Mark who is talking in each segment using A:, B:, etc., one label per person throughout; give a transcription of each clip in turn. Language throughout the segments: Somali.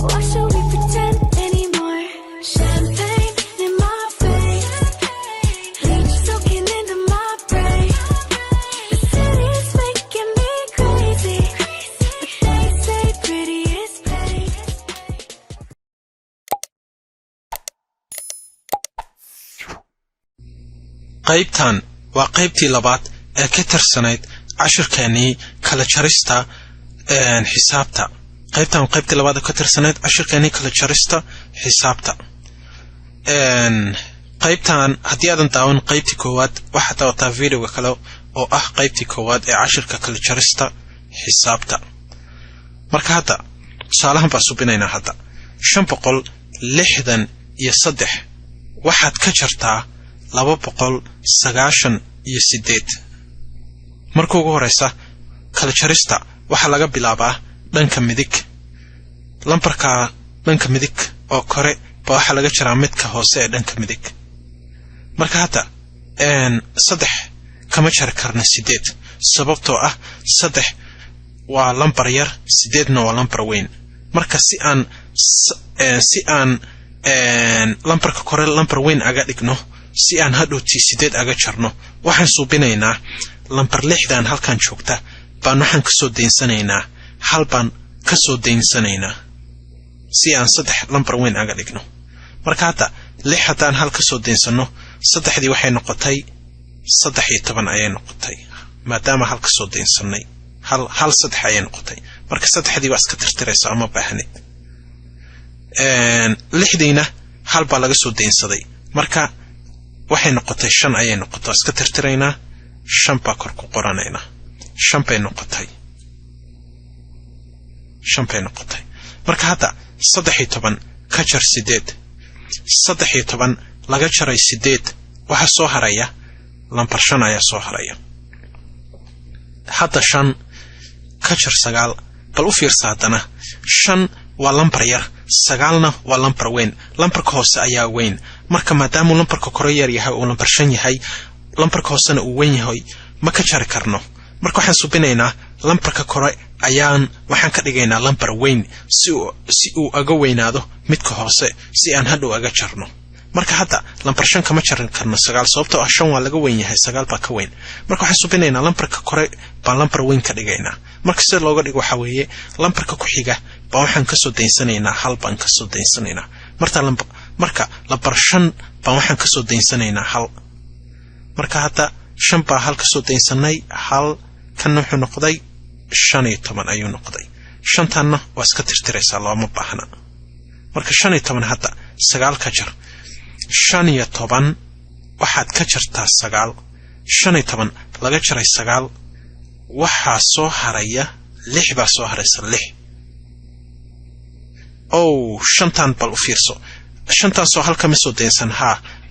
A: Why should we pretend anymore? Champagne in my face, bleach soaking into my brain. The city's making me crazy, but they say pretty is pain.
B: qaybtan waa qaybtii labaad ee ka tirsanayd cashirkeennii kala jarista xisaabta. qaybtan qaybtii labaad ee ka tirsanayd cashirkeennii kala jarista xisaabta. qaybtan haddii aadan daawan qaybtii koowaad waxaad daawataa videoga kale oo ah qaybtii koowaad ee cashirka kala jarista xisaabta. marka hadda tusaalahan baa subinaynaa. hadda 563 waxaad ka jartaa 298. marka ugu horeysa kala jarista waxa laga bilaabaa dhanka midig. lambarka dhanka midig oo kore baa waxa laga jaraa midka hoose ee dhanka midig. marka hadda 3 kama jari karna 8 sababtoo ah 3 waa lambar yar, 8na waa lambar weyn. marka si aan lambarka kore lambar weyn aga dhigno, si aan hadhowtii 8 aga jarno, waxaan suubinaynaa lambar 6dan halkan joogta baan waxaan kasoo daynsanaynaa, hal baan kasoo daynsanaynaa si aan 3 lambar weyn aga dhigno. marka hadda 6 haddaan hal kasoo daynsano, 3dii waxay noqotay 13 ayay noqotay, maadaama hal kasoo daynsanay hal 3 ayay noqotay. marka 3dii waa iska tirtiraysa ama baahnid. 6diina hal baa laga soo daynsaday, marka waxay noqotay 5 ayay noqotay, iska tirtiraynaa, 5 baa kor ku qoranaynaa, 5 bay noqotay. marka hadda 13 ka jar 8, 13 laga jaray 8 waxa soo haraya lambar 5 ayaa soo haraya. hadda 5 ka jar 9, bal u fiirsa haddana. 5 waa lambar yar, 9na waa lambar weyn, lambarka hoose ayaa weyn. marka maadaama lambarka kore yar yahay oo lambar 5 yahay, lambarka hoosena uu weyn yahay, ma ka jari karno. marka waxaan subinaynaa lambarka kore waxaan ka dhigaynaa lambar weyn si uu aga weynaado midka hoose, si aan hadhow aga jarno. marka hadda lambar 5 kama jarin karno 9 sababtoo ah 5 waa laga weyn yahay, 9 baa ka weyn. marka waxaan subinaynaa lambarka kore baan lambar weyn ka dhigaynaa. marka sida looga dhigo waxa weeye lambarka ku xiga baa waxaan kasoo daynsanaynaa, hal baan kasoo daynsanaynaa. marka lambar 5 baan waxaan kasoo daynsanaynaa 1. marka hadda 5 baa hal kasoo daynsanay, 1 kan wuxuu noqday 15 ayuu noqday. 5tanna waa iska tirtiraysaa, looma baahna. marka 15 hadda 9 ka jar. 15 waxaad ka jartaa 9. 15 laga jaray 9 waxaa soo haraya 6 baa soo haraysa 6. 5tan bal u fiirso. 5tan soo halka ma soo daynsan.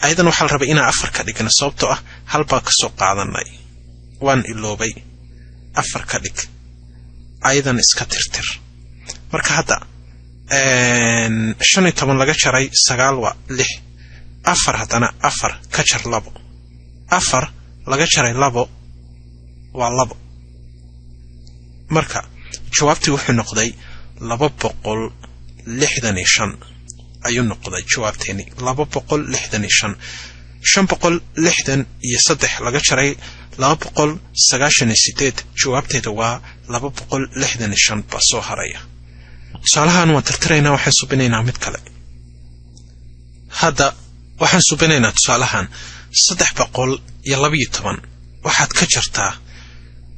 B: ayadan waxaa la rabay inaan 4 ka dhigno sababtoo ah hal baa kasoo qaadanay, waan iloobay. 4 ka dhig, ayadan iska tirtir. marka hadda 15 laga jaray 9 waa 6. 4 haddana 4 ka jar 2. 4 laga jaray 2 waa 2. marka jawaabtii wuxuu noqday 265 ayuu noqday jawaabteeni. 265. 563 laga jaray 298 jawaabteeda waa 265 baa soo haraya. tusaalahan waan tirtiraynaa, waxaan subinaynaa mid kale. hadda waxaan subinaynaa tusaalahan 312 waxaad ka jartaa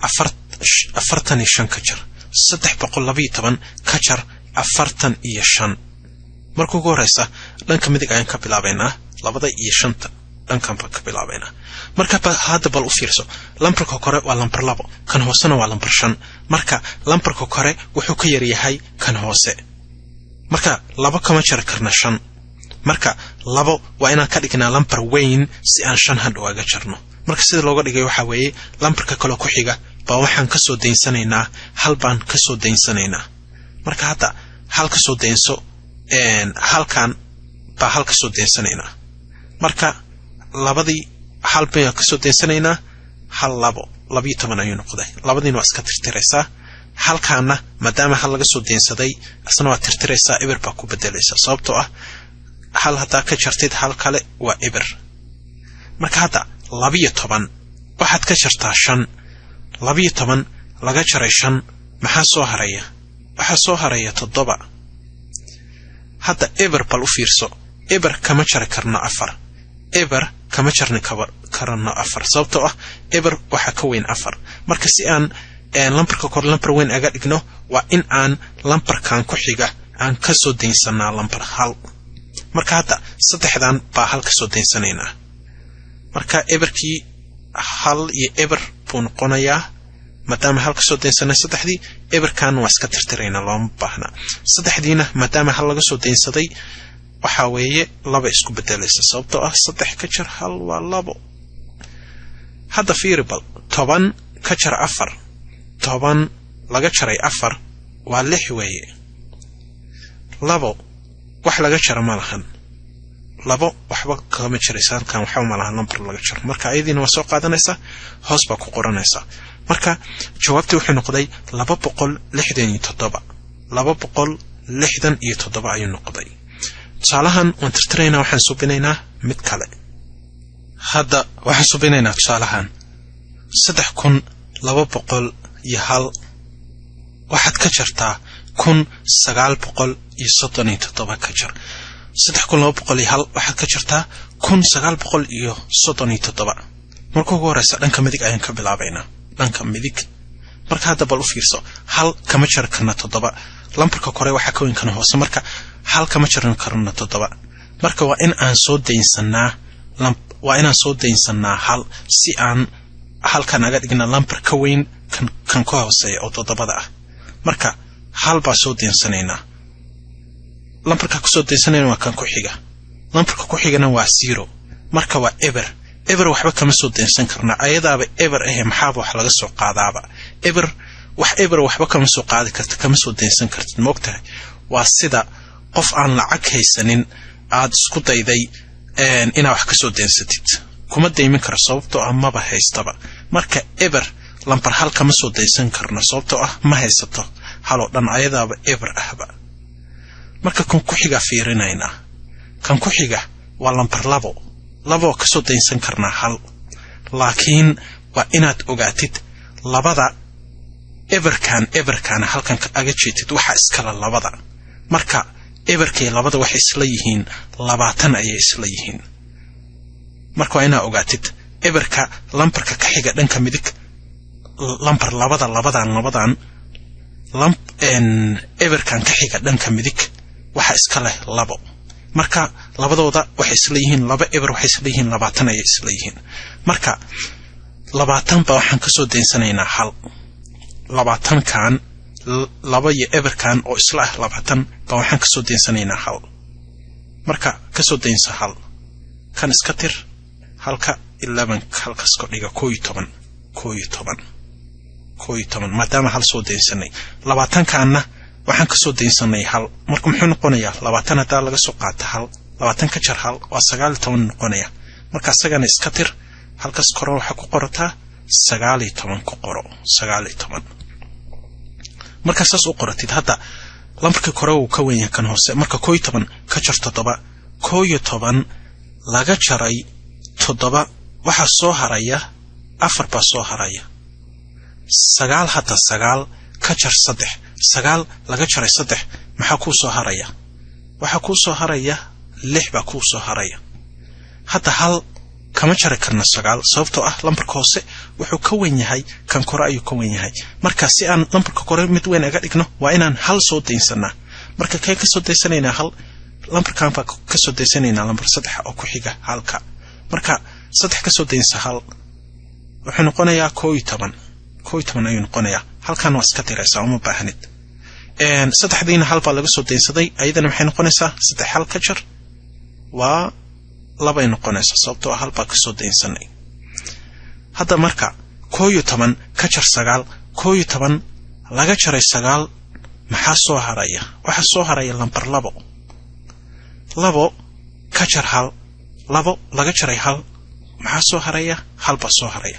B: 45 ka jar. 312 ka jar 45. marka ugu horeysa dhanka midig ayaan ka bilaabaynaa, 2 iyo 5 dhankan baan ka bilaabaynaa. marka hadda bal u fiirso, lambarka kore waa lambar 2, kan hoosena waa lambar 5. marka lambarka kore wuxuu ka yar yahay kan hoose, marka 2 kama jari karna 5. marka 2 waa inaan ka dhignaa lambar weyn si aan 5 hadhow aga jarno. marka sida looga dhigay waxa weeye lambarka kale ku xiga baa waxaan kasoo daynsanaynaa, hal baan kasoo daynsanaynaa. marka hadda hal kasoo daynso, halkan baa hal kasoo daynsanaynaa. marka 2dii hal baan kasoo daynsanaynaa, 1 2 12 ayuu noqday. 2diina waa iska tirtiraysaa, halkaana maadaama hal laga soo deensaday asna waa tirtiraysaa eber baa ku bedelaysaa sababtoo ah hal hadaa ka jartid hal kale waa eber marka hadda 12 waxaad ka jartaa 5 12 laga jaray 5 maxaa soo haraya waxa soo haraya 7 hadda eber bal u fiirso eber kama jari karno 4 eber kama jarni karno 4 sababtoo ah eber waxa ka weyn 4 marka si aan lambarka kor lambar weyn aga dhigno waa in aan lambarkan ku xiga aan ka soo deensanaa lambar 1 marka hadda saddexdan baa hal ka soo deensanayna marka eberkii hal iyo eber buu noqonayaa maadaama hal ka soo deensanay saddexdii eberkan waa iska tirtirayna looma baahna saddexdiina maadaama hal laga soo deensaday waxa weeye laba isku bedelaysa sababtoo ah 3 ka jar hal waa 2 hadda fiiribal 10 ka jar 4 10 laga jaray 4 waa 6 weeye 2 wax laga jaro ma lahan 2 waxba kama jiraysan kan waxa ma lahan number laga jaro marka ayadiina waa soo qaadanaysa hoos baa ku qoranaysa marka jawaabtu waxay noqday 267 267 ayuu noqday tusaalahan waan tirtiraynaa waxaan subinaynaa mid kale hadda waxaan subinaynaa tusaalahan 3201 waxaad ka jartaa 1937 ka jar 3201 waxaad ka jartaa 1937 marka ugu horeysa dhanka midig ayaan ka bilaabaynaa dhanka midig marka hadda bal u fiirso hal kama jar karna 7 lambarka kore waxa ka weyn kana hoose marka hal kama jaran karna 7 marka waa in aan soo deensanaa hal si aan halkan naga dhigna lambar ka weyn kan ka hooseeya oo 7 ah marka hal baa soo deensanaynaa lambarka ku soo deensanayna waa kan ku xiga lambarka ku xigana waa 0 marka waa eber waxba kama soo deensan karna ayadaaba eber maxaaba wax laga soo qaadaaba eber waxba kama soo qaadi karta kama soo deensan kartid moogtahay waa sida qof aan lacag haysanin aad isku dayday ina wax ka soo deensatid kuma deymin karo sababtoo ah maba haystaba marka eber lambar hal kama soo deensan karno sababtoo ah ma haysato hal oo dhan ayadaaba eber ahba marka kan ku xiga fiirinayna kan ku xiga waa lambar 2 ka soo deensan karna hal laakiin waa inaad ogaatid labada eberkan halkan aga jeetid waxa iskala 2 marka eberkay 2 waxay isla yihiin 20 ayay isla yihiin marka waa inaad ogaatid eberka lambarka ka xiga dhanka midig lambar 2 eberkan ka xiga dhanka midig waxa iskala 2 marka labadooda waxay isla yihiin 2 eber waxay isla yihiin 20 ayay isla yihiin marka 20 ba waxaan ka soo deensanaynaa hal 20 kan 2 iyo eberkan oo isla ah 20 ba waxaan ka soo deensanaynaa hal marka ka soo deensa hal kan iska tir halka 11 halka iska dhiga 11 maadaama hal soo deensanay 20 kaana waxaan ka soo deensanay hal marka muxuu noqonayaa 20 hadaa laga soo qaato hal 20 ka jar hal waa 19 noqonaya marka asagana iska tir halkaas koro waxa ku qorataa 19 ku qoro 19 marka saas u qoratid hadda lambarka kore uu ka weyn yahay kan hoose marka 11 ka jar 7 11 laga jaray 7 waxa soo haraya 4 baa soo haraya 9 hadda 9 ka jar 3 9 laga jaray 3 maxaa ku soo haraya waxa ku soo haraya 6 baa ku soo haraya hadda hal kama jari karna 9 sababtoo ah lambarka hoose wuxuu ka weyn yahay kan kore ayuu ka weyn yahay marka si aan lambarka kore mid weyn aga dhigno waa inaan hal soo deensanaa marka kay ka soo deensanaynaa hal lambarkan baa ka soo deensanaynaa lambar 3 oo ku xiga halka marka 3 ka soo deensa hal wuxuu noqonayaa 11 ayuu noqonayaa halkan waa iska tiraysaa uma baahnid saddexdiina hal baa laga soo deensaday ayadana waxay noqonaysaa 3 hal ka jar waa 2 ay noqonaysaa sababtoo ah hal baa ka soo deensanay hadda marka 11 ka jar 9 11 laga jaray 9 maxaa soo haraya waxa soo haraya lambar 2 ka jar hal 2 laga jaray hal maxaa soo haraya hal baa soo haraya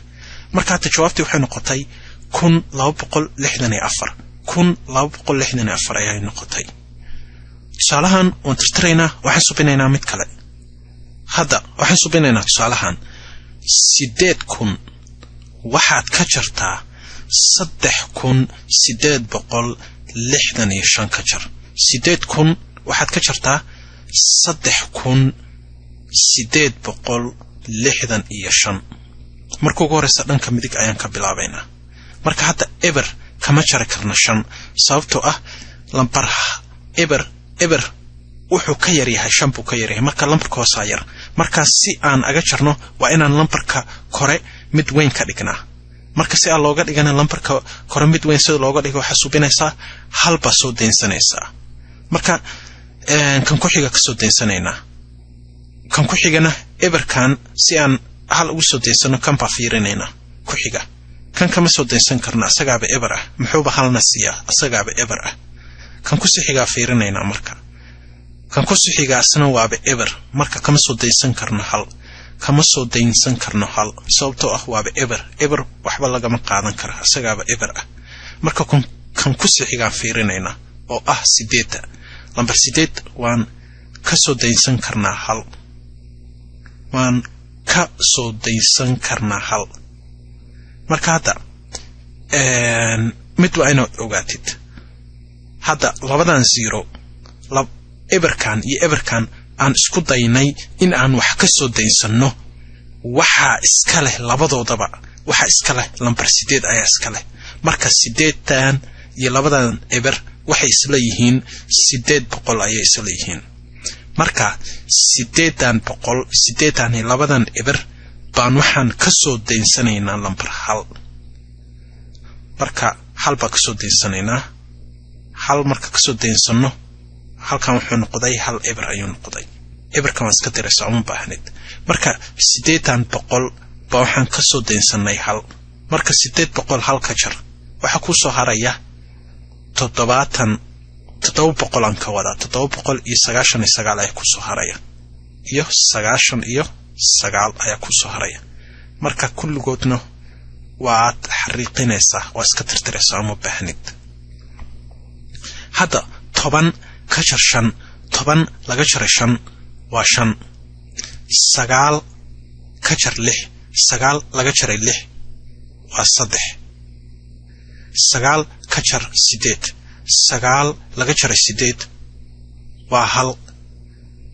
B: marka jawaabtii waxay noqotay 1264 8,264 ayay noqotay. tusaalahan waan tirtiraynaa, waxaan subinaynaa mid kale. hadda waxaan subinaynaa tusaalahan 8,000 waxaad ka jartaa 3,865 ka jar. 8,000 waxaad ka jartaa 3,865. marka ugu horeysa dhanka midig ayaan ka bilaabaynaa. marka hadda eber kama jari karno 5 sababtoo ah lambar eber wuxuu ka yar yahay 5 buu ka yar yahay, marka lambarka hoose yar. marka si aan aga jarno waa inaan lambarka kore mid weyn ka dhignaa. marka si aan looga dhigana lambarka kore mid weyn sida looga dhigo waxaa subinaysaa hal baa soo daynsanaysaa. marka kan ku xiga ka soo daynsanaynaa. kan ku xigana eberkan si aan hal ugu soo daynsano kan baa fiirinaynaa ku xiga. kan kama soo daynsan karna, asagaaba eber ah. muxuuba halna siiyaa, asagaaba eber ah. kan ku sixigaa fiirinaynaa. marka kan ku sixigaasna waaba eber, marka kama soo daynsan karno hal sababtoo ah waaba eber waxba lagama qaadan kara, asagaaba eber ah. marka kan ku sixigaan fiirinaynaa oo ah 8. lambar 8 waan ka soo daynsan karnaa hal. marka hadda mid waa inaad ogaatid. hadda labadan 0 eberkan iyo eberkan aan isku daynay in aan wax ka soo daynsanno, waxaa iska leh labadoodaba, waxaa iska leh lambar 8 ayaa iska leh. marka 8tan iyo labadan eber waxay isla yihiin 800 ayay isla yihiin. marka 800 iyo labadan eber baan waxaan ka soo daynsanaynaa lambar 1. marka hal baa ka soo daynsanaynaa. hal marka ka soo daynsano halkan wuxuu noqday hal eber ayuu noqday. eberkan waan iska diraysaa uma baahnid. marka 800 baa waxaan ka soo daynsanay hal. marka 800 hal ka jar waxa ku soo haraya 700 aan ka wadaa 799 ayaa ku soo haraya iyo 99 ayaa ku soo haraya. marka kulligoodna waad xariiqinaysaa, waa iska tirtiraysaa uma baahnid. hadda 10 ka jar 5, 10 laga jaray 5 waa 5. 9 ka jar 6, 9 laga jaray 6 waa 3. 9 ka jar 8, 9 laga jaray 8 waa 1.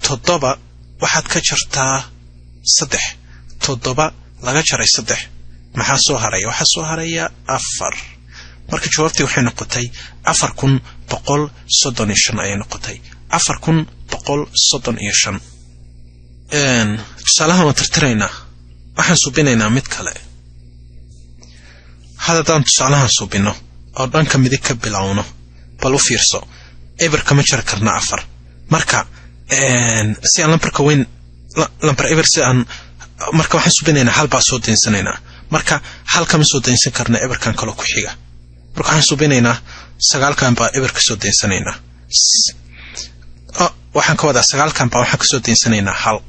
B: 7 waxaad ka jartaa 3, 7 laga jaray 3 maxaa soo haraya? waxaa soo haraya 4. marka jawaabtii waxay noqotay 4,135 ayay noqotay. 4,135. tusaalahan waan tirtiraynaa, waxaan subinaynaa mid kale. haddaan tusaalahan subino oo dhanka midig ka bilowno, bal u fiirso. eber kama jari karna 4. marka si aan lambarka weyn lambar eber si aan marka waxaan subinaynaa hal baa soo daynsanaynaa. marka hal kama soo daynsan karna eberkan kale ku xiga. marka waxaan subinaynaa 9kan baa eber ka soo daynsanaynaa. waxaan ka wadaa 9kan baa waxaan ka soo daynsanaynaa hal.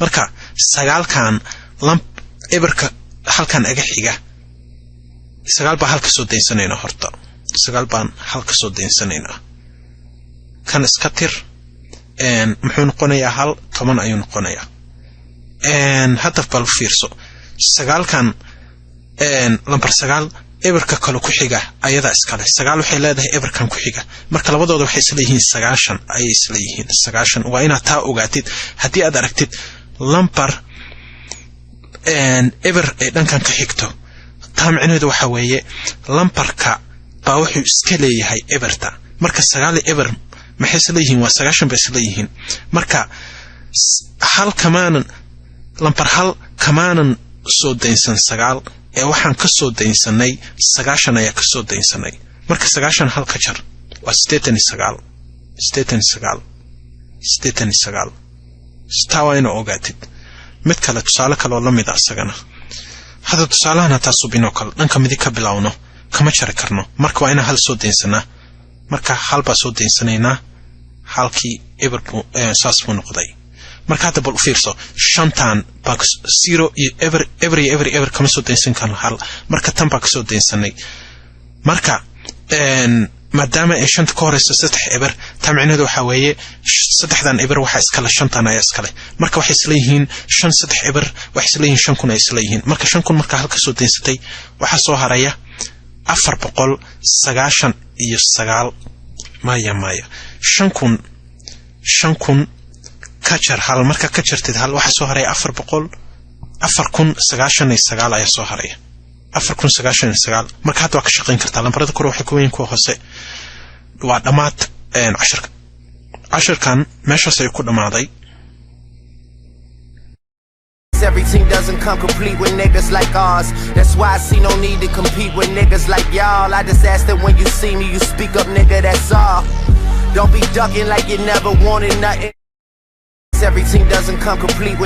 B: marka 9kan eberka halkan aga xiga 9 baa hal ka soo daysanaynaa. horta 9 baan hal ka soo daysanaynaa. kan iska tir muxuu noqonayaa hal 10 ayuu noqonayaa. hadda bal fiirso 9kan lambar 9 eberka kale ku xiga ayada iska leh. 9 waxay leedahay eberkan ku xiga. marka labadooda waxay isla yihiin 9 ayay isla yihiin. 9 waa inaad taa ogaatid. haddii aad aragtid lambar eber ay dhankan ka xigto, taa micnaheedu waxa weeye lambarka baa wuxuu iska leeyahay eberta. marka 9 eber maxay isla yihiin? waa 9 bay isla yihiin. marka hal kamaanan soo daynsan 9 ee waxaan ka soo daynsanay 9 ayaa ka soo daynsanay. marka 9 hal ka jar waa 89. taa waa inaa ogaatid. mid kale tusaale kaleoo la mid a isagana. hadda tusaalahan hataa subinoo kale dhanka midig ka bilowno kama jari karno. marka waa inaan hal soo daynsanaa. marka hal baa soo daynsanaynaa. halkii eber saas buu noqday. marka hadda bal u fiirso 5tan baa 0 iyo eber kama soo daynsan karno hal. marka tan baa ka soo daynsanay. marka maadaama ay shanta ka horeyso 3 eber taa micnaheedu waxa weeye 3dan eber waxa iskale 5tan ayaa iskale marka waxay isla yihiin 5 3 eber waxay isla yihiin 5 kun ay isla yihiin marka 5 kun marka halka soo deensatay waxa soo haraya 499 maya 5 kun ka jar hal marka ka jartid hal waxa soo haraya 499 ayaa soo haraya 499 marka hadda waa ka shaqeyn kartaa lambarada kore waxay ku weyn ku hoose waa dhamaad casharkan meeshaas ay ku dhamaaday.
C: Everything doesn't come complete with niggas like ours. That's why I see no need to compete with niggas like y'all. I just ask that when you see me, you speak up, nigga, that's all. Don't be ducking like you never wanted nothing. Everything doesn't come complete with